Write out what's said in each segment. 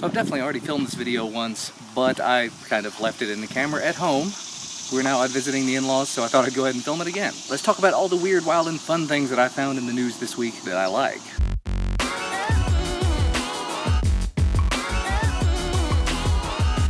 So I've definitely already filmed this video once, but I kind of left it in the camera at home. We're now out visiting the in-laws, so I thought I'd go ahead and film it again. Let's talk about all the weird, wild, and fun things that I found in the news this week that I like.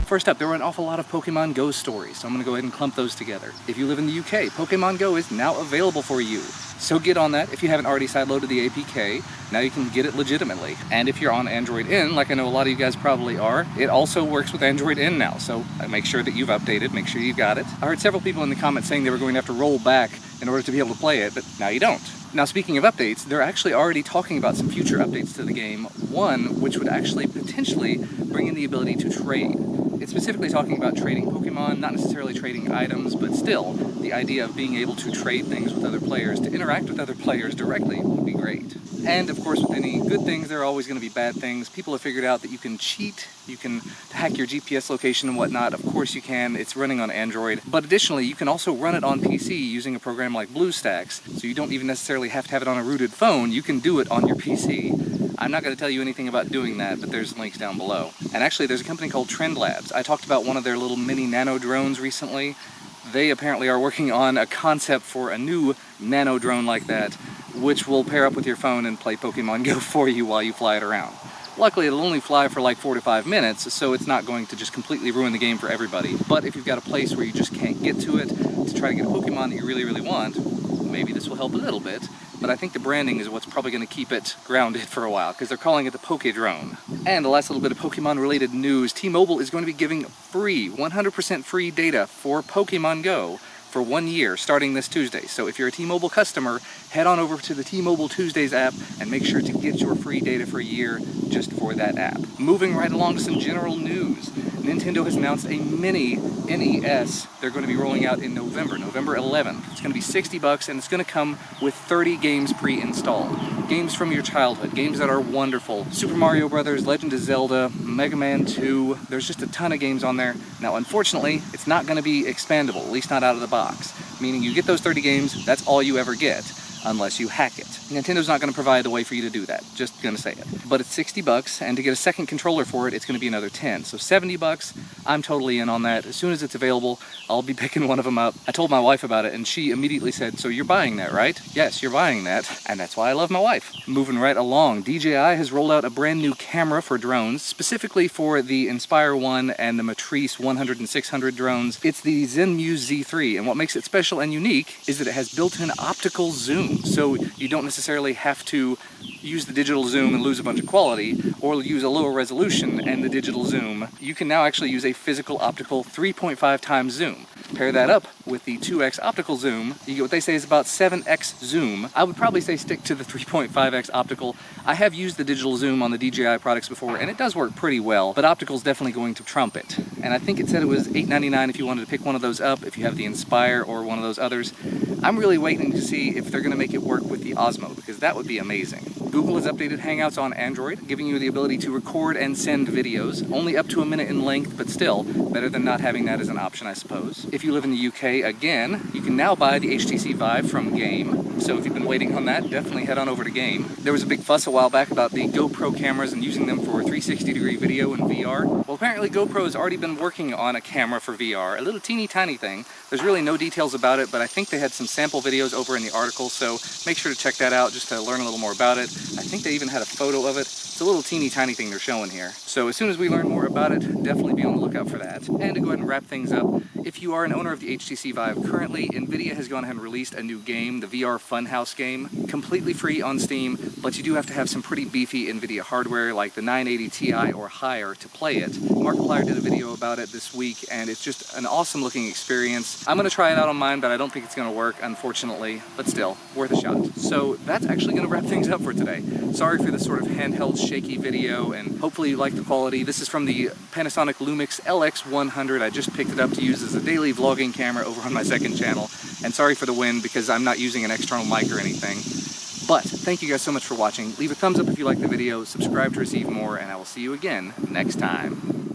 First up, there were an awful lot of Pokemon Go stories, so I'm going to go ahead and clump those together. If you live in the UK, Pokemon Go is now available for you. So get on that. If you haven't already sideloaded the APK, now you can get it legitimately. And if you're on Android N, like I know a lot of you guys probably are, it also works with Android N now. So make sure that you've updated, make sure you've got it. I heard several people in the comments saying they were going to have to roll back in order to be able to play it, but now you don't. Now, speaking of updates, they're actually already talking about some future updates to the game. One, which would actually potentially bring in the ability to trade. It's specifically talking about trading Pokemon, not necessarily trading items, but still, the idea of being able to trade things with other players, to interact with other players directly would be great. And of course, with any good things, there are always going to be bad things. People have figured out that you can cheat, you can hack your GPS location and whatnot. Of course you can, it's running on Android. But additionally, you can also run it on PC using a program like BlueStacks, so you don't even necessarily have to have it on a rooted phone, you can do it on your PC. I'm not going to tell you anything about doing that, but there's links down below. And actually, there's a company called Trend Labs. I talked about one of their little mini nano drones recently. They apparently are working on a concept for a new nano drone like that, which will pair up with your phone and play Pokemon Go for you while you fly it around. Luckily, it'll only fly for like 4 to 5 minutes, so it's not going to just completely ruin the game for everybody. But if you've got a place where you just can't get to it to try to get a Pokemon that you really, really want, maybe this will help a little bit. But I think the branding is what's probably going to keep it grounded for a while, because they're calling it the Pokey Drone. And the last little bit of Pokemon-related news, T-Mobile is going to be giving free, 100% free data for Pokemon Go for 1 year, starting this Tuesday. So if you're a T-Mobile customer, head on over to the T-Mobile Tuesdays app and make sure to get your free data for a year just for that app. Moving right along to some general news. Nintendo has announced a Mini NES they're going to be rolling out in November 11th. It's going to be $60 and it's going to come with 30 games pre-installed. Games from your childhood, games that are wonderful. Super Mario Brothers, Legend of Zelda, Mega Man 2, there's just a ton of games on there. Now unfortunately, it's not going to be expandable, at least not out of the box. Meaning you get those 30 games, that's all you ever get, unless you hack it. Nintendo's not going to provide a way for you to do that, just going to say it. But it's $60, and to get a second controller for it, it's going to be another $10. So $70, I'm totally in on that. As soon as it's available, I'll be picking one of them up. I told my wife about it, and she immediately said, "So you're buying that, right?" Yes, you're buying that, and that's why I love my wife. Moving right along, DJI has rolled out a brand new camera for drones, specifically for the Inspire 1 and the Matrice 100 and 600 drones. It's the Zenmuse III, and what makes it special and unique is that it has built-in optical zoom, so you don't necessarily have to use the digital zoom and lose a bunch of quality, or use a lower resolution and the digital zoom. You can now actually use a physical optical 3.5 times zoom. Pair that up with the 2x optical zoom, you get what they say is about 7x zoom. I would probably say stick to the 3.5x optical. I have used the digital zoom on the DJI products before, and it does work pretty well, but optical is definitely going to trump it. And I think it said it was $8.99 if you wanted to pick one of those up, if you have the Inspire or one of those others. I'm really waiting to see if they're going to make it work with the Osmo, because that would be amazing. Google has updated Hangouts on Android, giving you the ability to record and send videos, only up to a minute in length, but still, better than not having that as an option, I suppose. If you live in the UK, again, you can now buy the HTC Vive from Game, so if you've been waiting on that, definitely head on over to Game. There was a big fuss a while back about the GoPro cameras and using them for 360-degree video and VR. Well, apparently GoPro has already been working on a camera for VR, a little teeny tiny thing. There's really no details about it, but I think they had some sample videos over in the article, so make sure to check that out just to learn a little more about it. I think they even had a photo of it. It's a little teeny tiny thing they're showing here. So as soon as we learn more about it, definitely be on the lookout for that. And to go ahead and wrap things up, if you are an owner of the HTC Vive currently, Nvidia has gone ahead and released a new game, the VR Funhouse game, completely free on Steam, but you do have to have some pretty beefy Nvidia hardware like the 980 Ti or higher to play it. Markiplier did a video about it this week, and it's just an awesome looking experience. I'm going to try it out on mine, but I don't think it's going to work, unfortunately, but still, worth a shot. So that's actually going to wrap things up for today. Sorry for this sort of handheld shaky video, and hopefully you like the quality. This is from the Panasonic Lumix LX100. I just picked it up to use as a daily vlogging camera over on my second channel. And sorry for the wind because I'm not using an external mic or anything. But thank you guys so much for watching. Leave a thumbs up if you liked the video, subscribe to receive more, and I will see you again next time.